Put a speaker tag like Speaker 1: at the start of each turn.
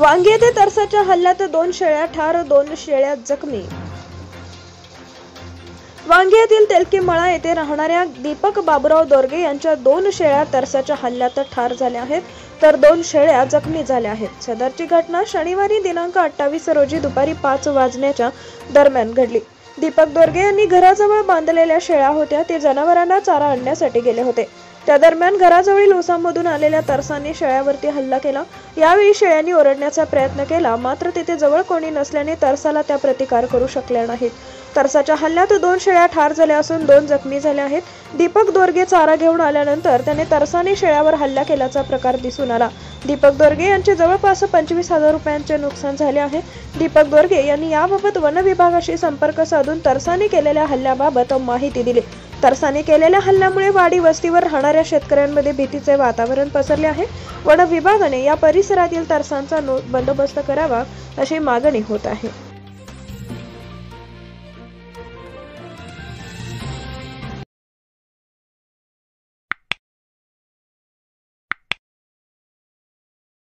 Speaker 1: वांगी येथे तरसाच्या हल्ल्यात 2 शेळ्या ठार, 2 शेळ्या जखमी। वांगी येथील तेलकी मळा येथे राहणाऱ्या दीपक बाबूराव दोरगे यांच्या 2 शेळ्या तरसाच्या हल्ल्यात ठार झाल्या आहेत, तर 2 शेळ्या जखमी झाल्या आहेत। सदरची घटना शनिवारी दिनांक 28 रोजी दुपारी 5 वाजण्याच्या दरम्यान घडली। दीपक दोरगे यांनी घराजवळ बांधलेल्या शेळ्या होत्या, ते जनावरांना चारा आणण्यासाठी गेले होते। त्या दरम्यान घराजवळील ऊसामधून आलेल्या तरसाने शेळ्यावरती हल्ला केला। यावेळी शेळ्यांनी ओरडण्याचा प्रयत्न केला, मात्र तिथे जवळ कोणी नसल्याने तरसाला त्या प्रतिकार करू शकल्या नाहीत। तरसाच्या हल्ल्यात 2 शेळ्या ठार झाल्या असून 2 जखमी झाल्या आहेत। दीपक दोरगे चारा घेऊन आल्यानंतर त्याने तरसाने शेळ्यावर हल्ला केल्याचा प्रकार दिसून आला। दीपक दोरगे यांचे जवळपास 25,000 रुपयांचे नुकसान झाले आहे। दीपक दोरगे यांनी याबाबत वन विभागाशी संपर्क साधून तरसाने केलेल्या हल्ल्याबाबत माहिती दिली। तरसाने केलेल्या हल्ल्यामुळे वाडी वस्तीवर राहणाऱ्या शेतकऱ्यांमध्ये भीतीचे वातावरण पसरले आहे। वन विभागाने या परिसरातील तरसांचा बंदोबस्त करावा अशी मागणी होत आहे।